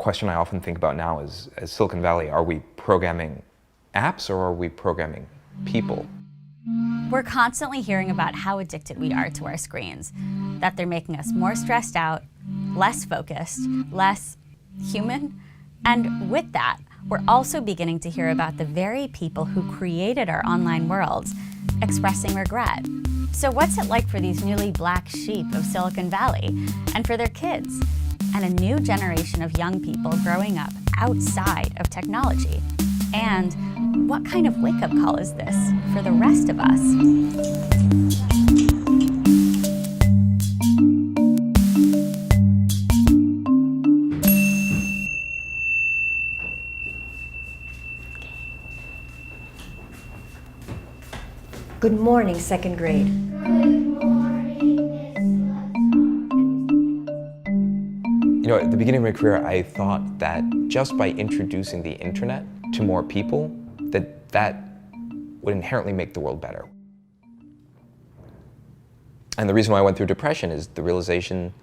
question I often think about now is, as Silicon Valley, are we programming apps or are we programming people? We're constantly hearing about how addicted we are to our screens, that they're making us more stressed out, less focused, less human. And with that, we're also beginning to hear about the very people who created our online worlds expressing regret. So what's it like for these newly black sheep of Silicon Valley and for their kids and a new generation of young people growing up outside of technology? And what kind of wake-up call is this for the rest of us? Good morning, second grade. You know, at the beginning of my career, I thought that just by introducing the internet to more people, that would inherently make the world better. And the reason why I went through depression is the realization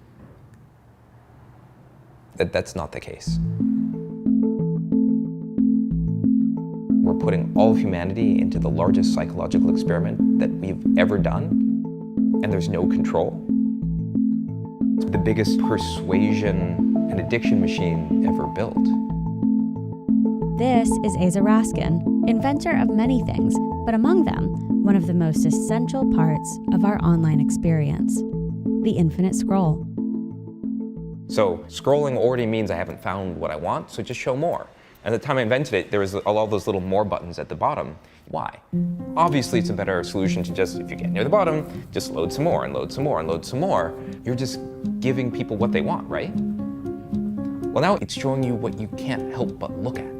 that that's not the case. We're putting all of humanity into the largest psychological experiment that we've ever done, and there's no control. It's the biggest persuasion and addiction machine ever built. This is Aza Raskin, inventor of many things, but among them, one of the most essential parts of our online experience, the infinite scroll. So scrolling already means I haven't found what I want, so just show more. And at the time I invented it, there was all those little more buttons at the bottom. Why? Obviously it's a better solution to just, if you get near the bottom, just load some more and load some more and load some more. You're just giving people what they want, right? Well, now it's showing you what you can't help but look at.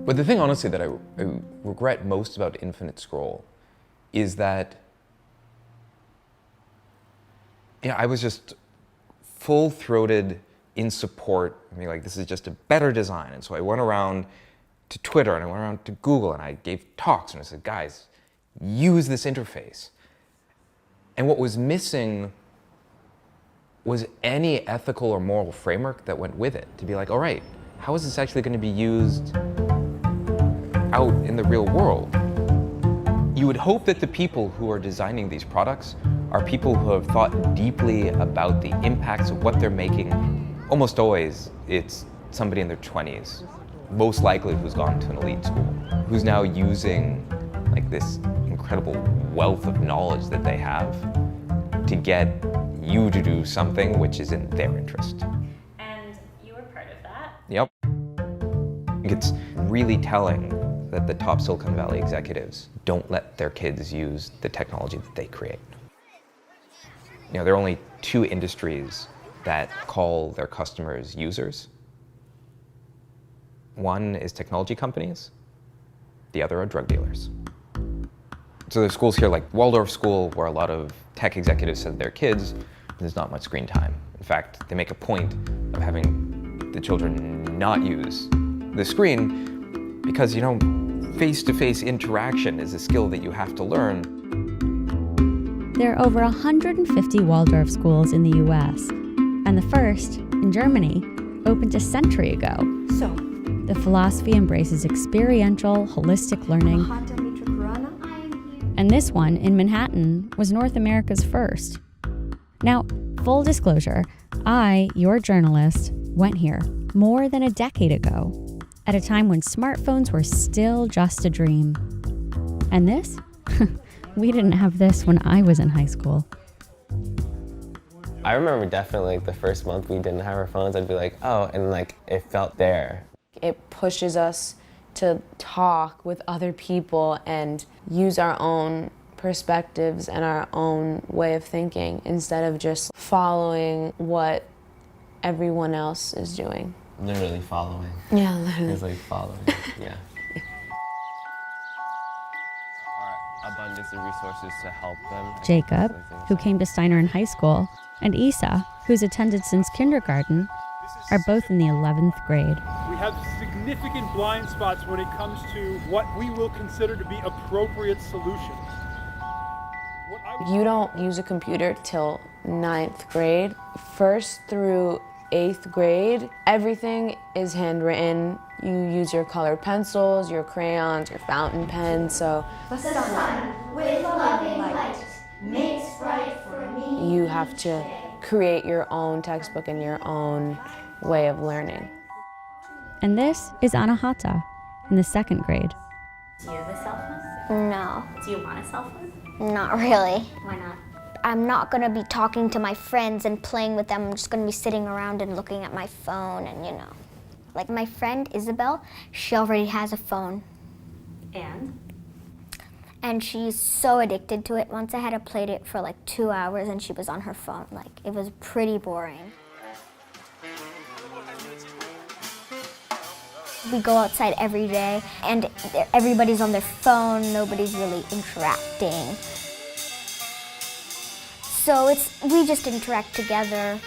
But the thing, honestly, that I regret most about infinite scroll is that, I was just full-throated in support. I mean, like, this is just a better design. And so I went around to Twitter and I went around to Google and I gave talks and I said, guys, use this interface. And what was missing was any ethical or moral framework that went with it to be like, all right, how is this actually going to be used out in the real world? You would hope that the people who are designing these products are people who have thought deeply about the impacts of what they're making. Almost always, it's somebody in their 20s, most likely who's gone to an elite school, who's now using like this incredible wealth of knowledge that they have to get you to do something which is in their interest. And you were part of that? Yep. It's really telling that the top Silicon Valley executives don't let their kids use the technology that they create. There are only two industries that call their customers users. One is technology companies, the other are drug dealers. So there's schools here like Waldorf School where a lot of tech executives send their kids, there's not much screen time. In fact, they make a point of having the children not use the screen because, face-to-face interaction is a skill that you have to learn. There are over 150 Waldorf schools in the US, and the first, in Germany, opened a century ago. So, the philosophy embraces experiential, holistic learning. And this one, in Manhattan, was North America's first. Now, full disclosure, I, your journalist, went here more than a decade ago, at a time when smartphones were still just a dream. And this? We didn't have this when I was in high school. I remember definitely the first month we didn't have our phones, I'd be like, oh, and it felt there. It pushes us to talk with other people and use our own perspectives and our own way of thinking instead of just following what everyone else is doing. Literally following. Yeah, literally. It's like following, yeah. Abundance of resources to help them. Jacob, who came to Steiner in high school, and Isa, who's attended since kindergarten, are both in the 11th grade. We have significant blind spots when it comes to what we will consider to be appropriate solutions. You don't use a computer till 9th grade. First through 8th grade, everything is handwritten. You use your colored pencils, your crayons, your fountain pens, so The sun with loving light makes bright for me. you have to create your own textbook and your own way of learning. And this is Anahata in the 2nd grade. Do you have a cell phone? No, Do you want a cell phone? not really. Why not? I'm not gonna be talking to my friends and playing with them. I'm just gonna be sitting around and looking at my phone and Like my friend Isabel, she already has a phone and she's so addicted to it. Once I had to play it for like 2 hours and she was on her phone. Like it was pretty boring. We go outside every day and everybody's on their phone, nobody's really interacting. So we just interact together,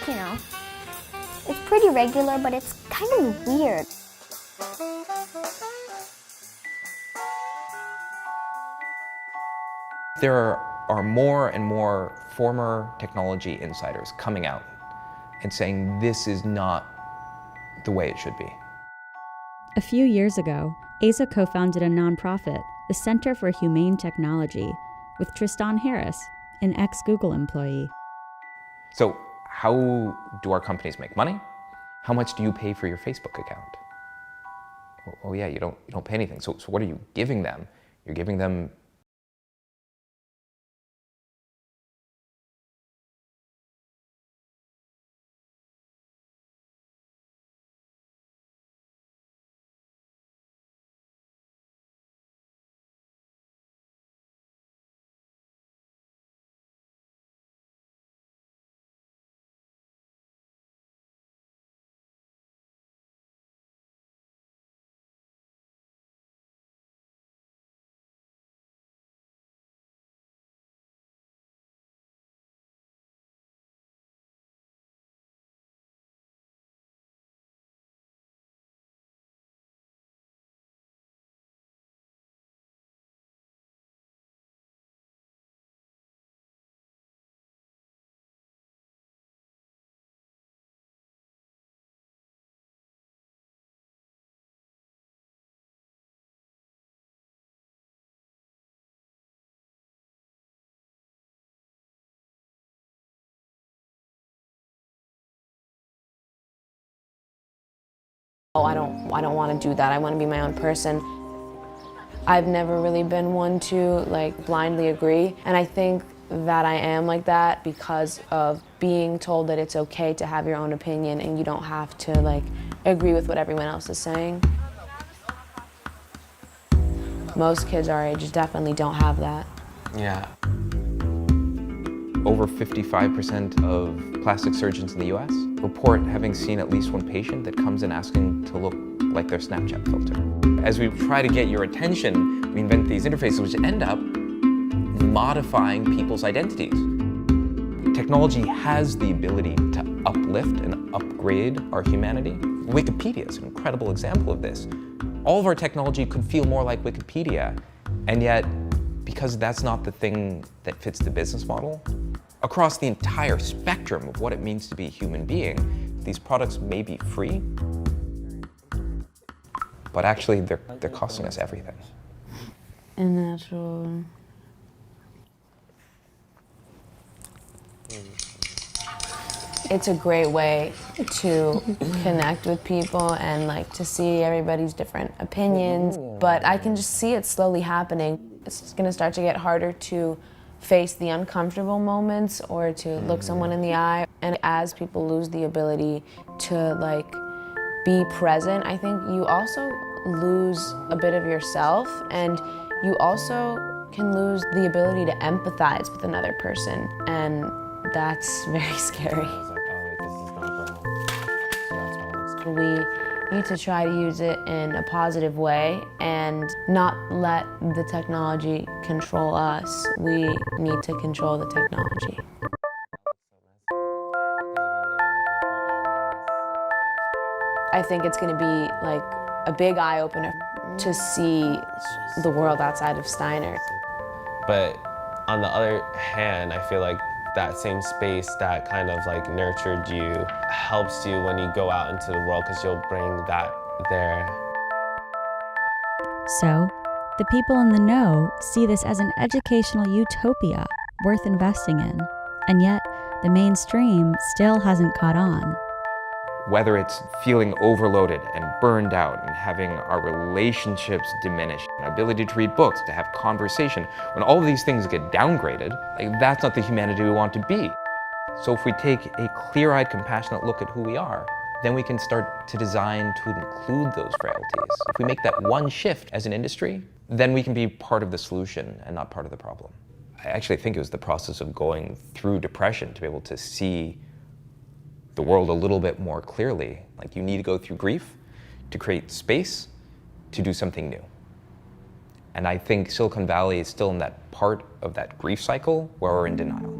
It's pretty regular, but it's kind of weird. There are more and more former technology insiders coming out and saying this is not the way it should be. A few years ago, Aza co-founded a nonprofit, the Center for Humane Technology, with Tristan Harris, an ex-Google employee. So how do our companies make money? How much do you pay for your Facebook account? Oh yeah, you don't pay anything. So what are you giving them? You're giving them Oh, I don't want to do that. I want to be my own person. I've never really been one to blindly agree, and I think that I am like that because of being told that it's okay to have your own opinion and you don't have to agree with what everyone else is saying. Most kids our age definitely don't have that. Yeah. over 55% of plastic surgeons in the US report having seen at least one patient that comes in asking to look like their Snapchat filter. As we try to get your attention, we invent these interfaces which end up modifying people's identities. Technology has the ability to uplift and upgrade our humanity. Wikipedia is an incredible example of this. All of our technology could feel more like Wikipedia, and yet, because that's not the thing that fits the business model, across the entire spectrum of what it means to be a human being, these products may be free, but actually they're costing us everything. And natural. It's a great way to connect with people and to see everybody's different opinions, but I can just see it slowly happening. It's gonna start to get harder to face the uncomfortable moments or to look someone in the eye. And as people lose the ability to be present, I think you also lose a bit of yourself, and you also can lose the ability to empathize with another person, and that's very scary. We need to try to use it in a positive way and not let the technology control us. We need to control the technology. I think it's going to be a big eye-opener to see the world outside of Steiner. But on the other hand, I feel like that same space that kind of like nurtured you helps you when you go out into the world, because you'll bring that there. So, the people in the know see this as an educational utopia worth investing in, and yet the mainstream still hasn't caught on. Whether it's feeling overloaded and burned out and having our relationships diminish, our ability to read books, to have conversation, when all of these things get downgraded, like, that's not the humanity we want to be. So if we take a clear-eyed, compassionate look at who we are, then we can start to design to include those frailties. If we make that one shift as an industry, then we can be part of the solution and not part of the problem. I actually think it was the process of going through depression to be able to see the world a little bit more clearly. Like, you need to go through grief to create space to do something new. And I think Silicon Valley is still in that part of that grief cycle where we're in denial.